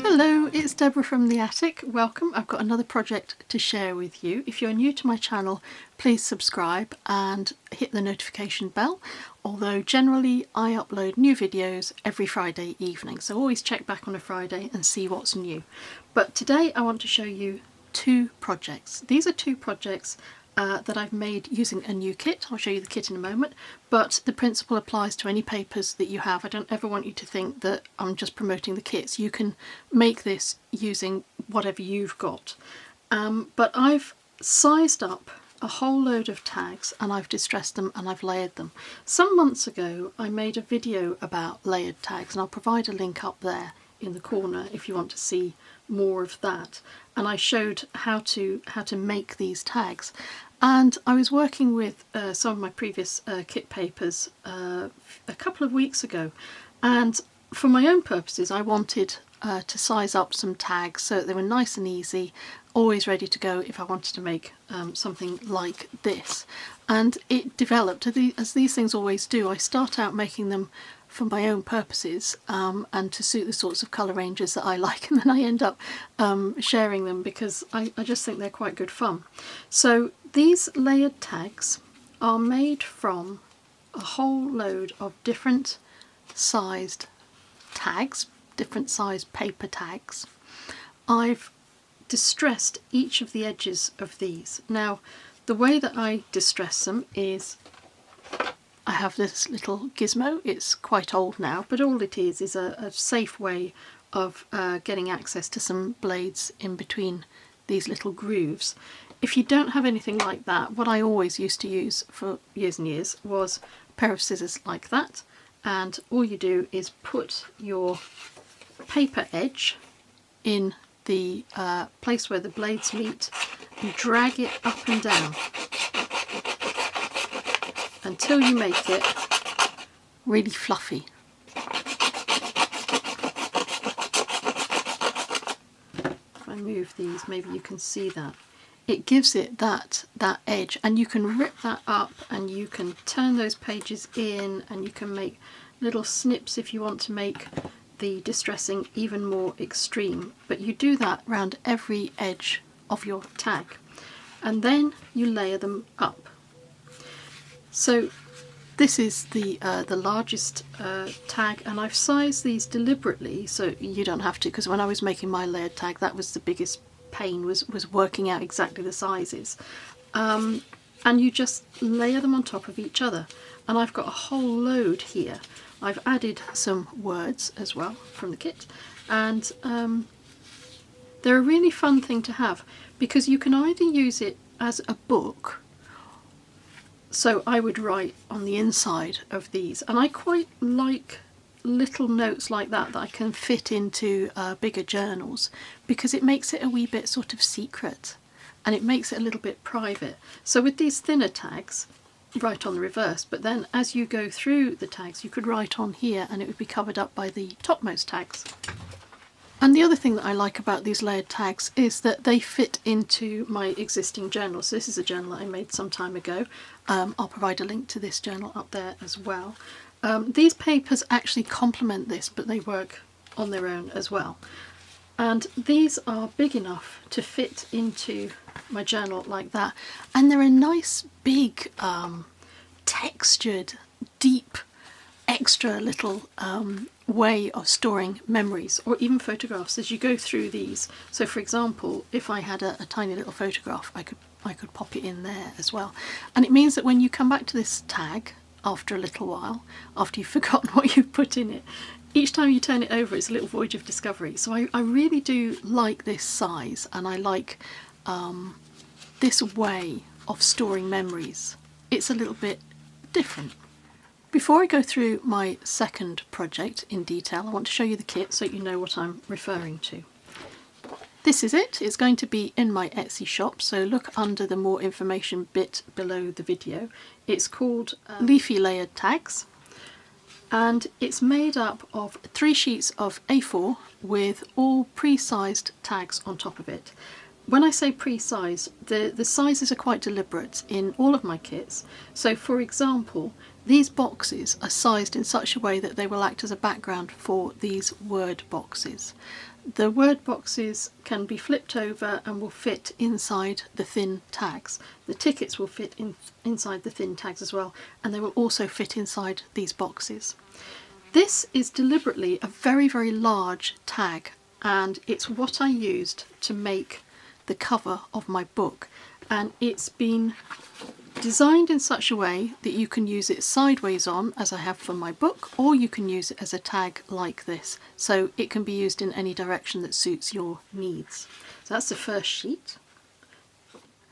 Hello, it's Deborah from the attic. Welcome. I've got another project to share with you. If you're new to my channel, please subscribe and hit the notification bell, although generally I upload new videos every Friday evening, so always check back on a Friday and see what's new. But today I want to show you two projects. These are two projects that I've made using a new kit. I'll show you the kit in a moment, but the principle applies to any papers that you have. I don't ever want you to think that I'm just promoting the kits. You can make this using whatever you've got. But I've sized up a whole load of tags and I've distressed them and I've layered them. Some months ago I made a video about layered tags, and I'll provide a link up there in the corner if you want to see more of that. And I showed how to make these tags, and I was working with some of my previous kit papers a couple of weeks ago, and for my own purposes I wanted to size up some tags so that they were nice and easy, always ready to go if I wanted to make something like this. And it developed, as these things always do. I start out making them for my own purposes and to suit the sorts of colour ranges that I like, and then I end up sharing them because I just think they're quite good fun. So these layered tags are made from a whole load of different sized tags, different sized paper tags. I've distressed each of the edges of these. Now the way that I distress them is I have this little gizmo. It's quite old now, but all it is a safe way of getting access to some blades in between these little grooves. If you don't have anything like that, what I always used to use for years and years was a pair of scissors like that, and all you do is put your paper edge in the place where the blades meet and drag it up and down until you make it really fluffy. If I move these, maybe you can see that. It gives it that edge, and you can rip that up and you can turn those pages in, and you can make little snips if you want to make the distressing even more extreme. But you do that around every edge of your tag, and then you layer them up. So this is the largest tag, and I've sized these deliberately so you don't have to, because when I was making my layered tag, that was the biggest pain, was working out exactly the sizes. And you just layer them on top of each other, and I've got a whole load here. I've added some words as well from the kit, and they're a really fun thing to have because you can either use it as a book. So I would write on the inside of these, and I quite like little notes like that I can fit into bigger journals, because it makes it a wee bit sort of secret and it makes it a little bit private. So with these thinner tags, write on the reverse, but then as you go through the tags you could write on here and it would be covered up by the topmost tags. And the other thing that I like about these layered tags is that they fit into my existing journal. So this is a journal that I made some time ago. I'll provide a link to this journal up there as well. These papers actually complement this, but they work on their own as well. And these are big enough to fit into my journal like that. And they're a nice big textured, deep, extra little way of storing memories or even photographs as you go through these. So for example, if I had a tiny little photograph, I could pop it in there as well. And it means that when you come back to this tag after a little while, after you've forgotten what you've put in it, each time you turn it over it's a little voyage of discovery. So I really do like this size, and I like this way of storing memories. It's a little bit different. Before I go through my second project in detail, I want to show you the kit so you know what I'm referring to. This is it. It's going to be in my Etsy shop, so look under the more information bit below the video. It's called Leafy Layered Tags, and it's made up of 3 sheets of A4 with all pre-sized tags on top of it. When I say pre-sized, the sizes are quite deliberate in all of my kits. So for example, these boxes are sized in such a way that they will act as a background for these word boxes. The word boxes can be flipped over and will fit inside the thin tags. The tickets will fit inside the thin tags as well, and they will also fit inside these boxes. This is deliberately a very, very large tag, and it's what I used to make the cover of my book, and it's been designed in such a way that you can use it sideways on, as I have for my book, or you can use it as a tag like this, so it can be used in any direction that suits your needs. So that's the first sheet.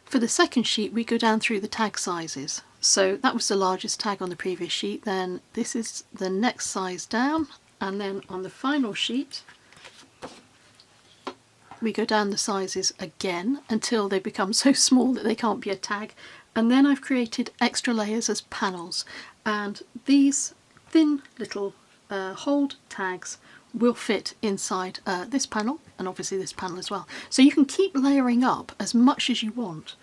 For the second sheet we go down through the tag sizes. So that was the largest tag on the previous sheet, then this is the next size down, and then on the final sheet we go down the sizes again until they become so small that they can't be a tag. And then I've created extra layers as panels, and these thin little hold tags will fit inside this panel, and obviously this panel as well. So you can keep layering up as much as you want.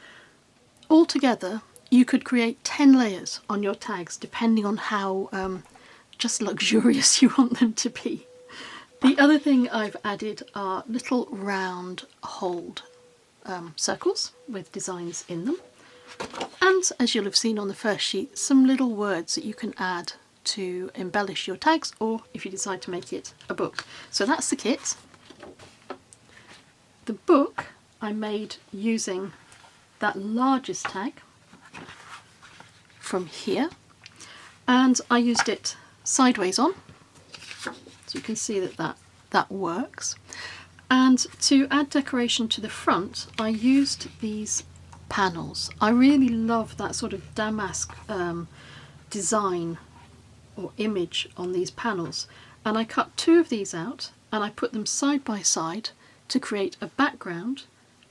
Altogether you could create 10 layers on your tags depending on how just luxurious you want them to be. The other thing I've added are little round hold circles with designs in them. And as you'll have seen on the first sheet, some little words that you can add to embellish your tags, or if you decide to make it a book. So that's the kit. The book I made using that largest tag from here, and I used it sideways on, so you can see that works. And to add decoration to the front, I used these panels. I really love that sort of damask design or image on these panels, and I cut 2 of these out and I put them side by side to create a background,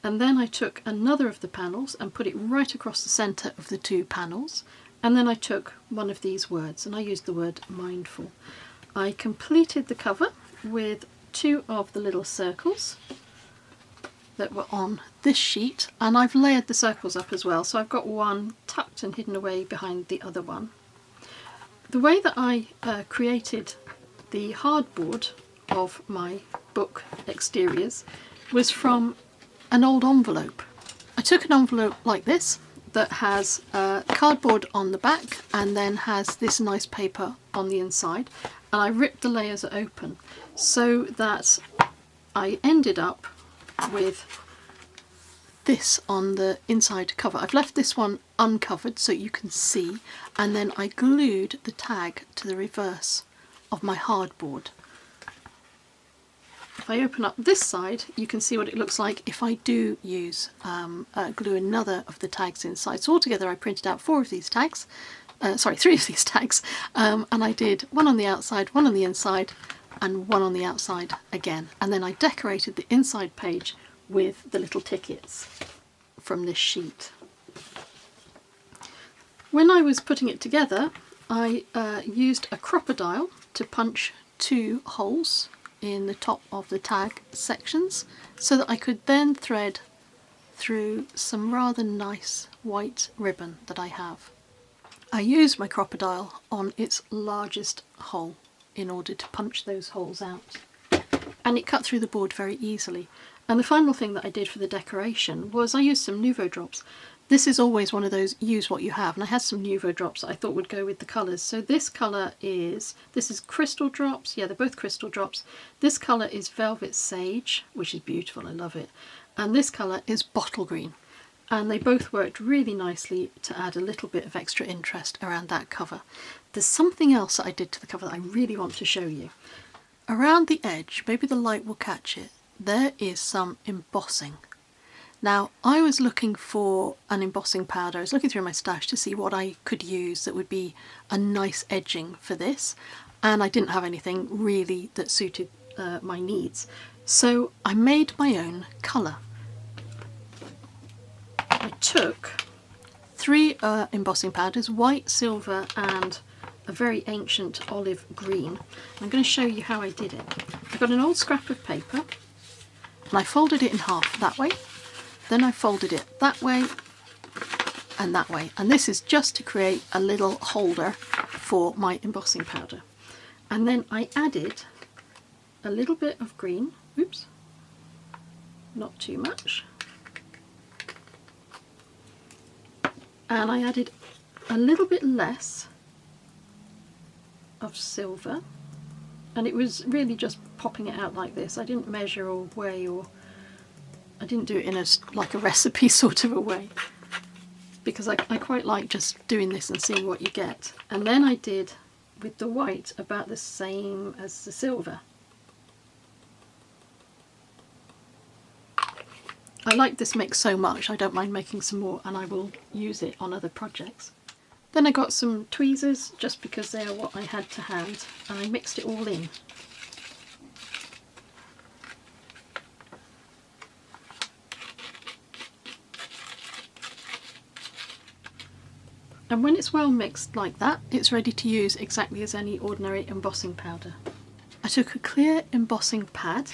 and then I took another of the panels and put it right across the centre of the 2 panels, and then I took one of these words and I used the word mindful. I completed the cover with 2 of the little circles that were on this sheet, and I've layered the circles up as well, so I've got one tucked and hidden away behind the other one. The way that I created the hardboard of my book exteriors was from an old envelope. I took an envelope like this that has cardboard on the back and then has this nice paper on the inside, and I ripped the layers open so that I ended up with this on the inside cover. I've left this one uncovered so you can see, and then I glued the tag to the reverse of my hardboard. If I open up this side, you can see what it looks like if I do use glue another of the tags inside. So altogether I printed out 3 of these tags, and I did one on the outside, one on the inside, and one on the outside again, and then I decorated the inside page with the little tickets from this sheet. When I was putting it together, I used a crocodile to punch 2 holes in the top of the tag sections so that I could then thread through some rather nice white ribbon that I have. I used my crocodile on its largest hole in order to punch those holes out, and it cut through the board very easily. And the final thing that I did for the decoration was I used some Nuvo drops. This is always one of those use what you have, and I had some Nuvo drops that I thought would go with the colours. So this colour is crystal drops, yeah, they're both crystal drops. This colour is velvet sage, which is beautiful, I love it. And this colour is bottle green. And they both worked really nicely to add a little bit of extra interest around that cover. There's something else that I did to the cover that I really want to show you. Around the edge, maybe the light will catch it, there is some embossing. Now, I was looking for an embossing powder. I was looking through my stash to see what I could use that would be a nice edging for this, and I didn't have anything really that suited my needs. So I made my own colour. I took 3 embossing powders, white, silver and a very ancient olive green. I'm going to show you how I did it. I got an old scrap of paper and I folded it in half that way, then I folded it that way and that way, and this is just to create a little holder for my embossing powder. And then I added a little bit of green Oops, not too much. And I added a little bit less of silver, and it was really just popping it out like this. I didn't measure or weigh, or I didn't do it in like a recipe sort of a way, because I quite like just doing this and seeing what you get. And then I did with the white about the same as the silver. I like this mix so much, I don't mind making some more, and I will use it on other projects. Then I got some tweezers, just because they are what I had to hand, and I mixed it all in. And when it's well mixed like that, it's ready to use exactly as any ordinary embossing powder. I took a clear embossing pad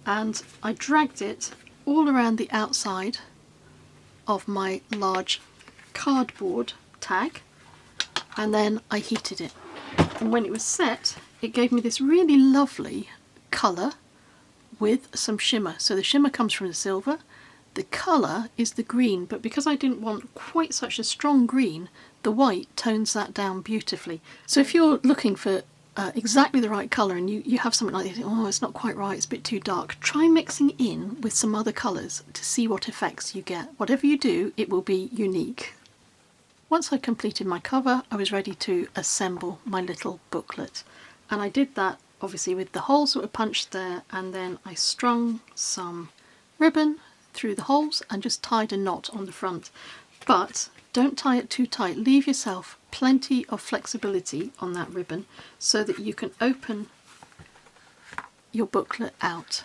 and I dragged it all around the outside of my large cardboard tag, and then I heated it. And when it was set, it gave me this really lovely colour with some shimmer. So the shimmer comes from the silver. The colour is the green, but because I didn't want quite such a strong green, the white tones that down beautifully. So if you're looking for exactly the right colour and you have something like this, oh, it's not quite right, it's a bit too dark, try mixing in with some other colours to see what effects you get. Whatever you do, it will be unique. Once I completed my cover, I was ready to assemble my little booklet. And I did that obviously with the holes that were punched there, and then I strung some ribbon through the holes and just tied a knot on the front. But don't tie it too tight, leave yourself plenty of flexibility on that ribbon so that you can open your booklet out.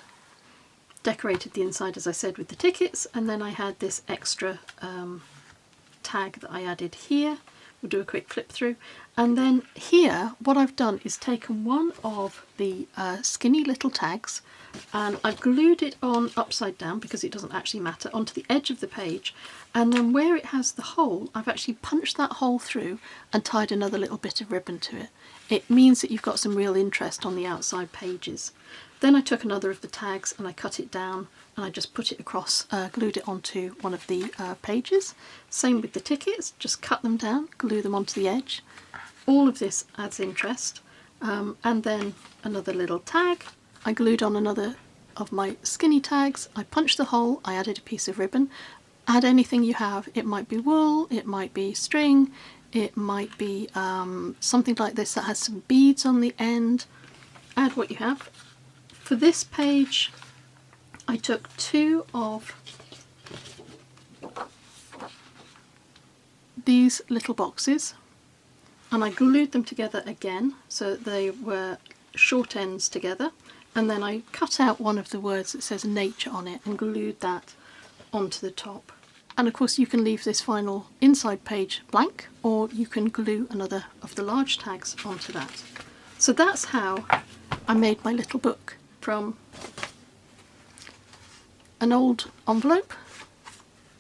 Decorated the inside, as I said, with the tickets, and then I had this extra tag that I added here. We'll do a quick flip through, and then here what I've done is taken one of the skinny little tags and I've glued it on upside down, because it doesn't actually matter, onto the edge of the page, and then where it has the hole, I've actually punched that hole through and tied another little bit of ribbon to it. It means that you've got some real interest on the outside pages. Then I took another of the tags and I cut it down and I just put it across, glued it onto one of the pages. Same with the tickets, just cut them down, glue them onto the edge. All of this adds interest. And then another little tag. I glued on another of my skinny tags. I punched the hole, I added a piece of ribbon. Add anything you have. It might be wool, it might be string, it might be something like this that has some beads on the end. Add what you have. For this page, I took two of these little boxes and I glued them together again so that they were short ends together, and then I cut out one of the words that says nature on it and glued that onto the top. And of course you can leave this final inside page blank, or you can glue another of the large tags onto that. So that's how I made my little book, from an old envelope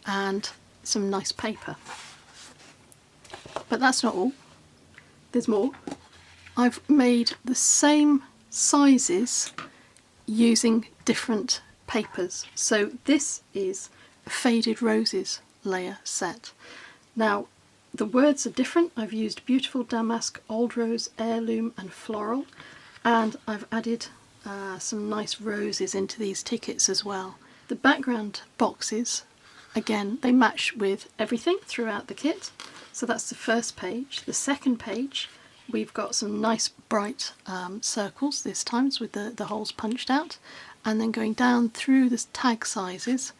and some nice paper. But that's not all. There's more. I've made the same sizes using different papers. So this is a Faded Roses layer set. Now the words are different. I've used Beautiful Damask, Old Rose, Heirloom and Floral, and I've added some nice roses into these tickets as well. The background boxes, again, they match with everything throughout the kit. So that's the first page. The second page, we've got some nice bright circles, this time with the holes punched out, and then going down through the tag sizes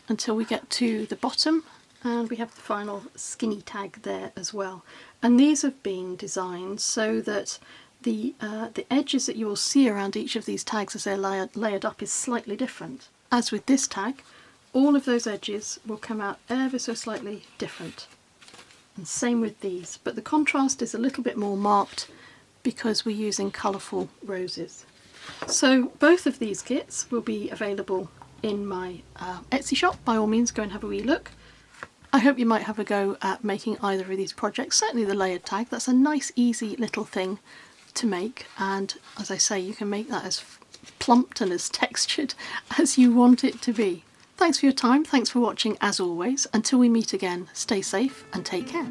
until we get to the bottom, and we have the final skinny tag there as well. And these have been designed so that the edges that you will see around each of these tags as they're layered up is slightly different. As with this tag, all of those edges will come out ever so slightly different. And same with these, but the contrast is a little bit more marked because we're using colourful roses. So both of these kits will be available in my Etsy shop. By all means, go and have a wee look. I hope you might have a go at making either of these projects. Certainly the layered tag, that's a nice easy little thing to make, and as I say, you can make that as plumped and as textured as you want it to be. Thanks for your time, thanks for watching as always. Until we meet again, stay safe and take care.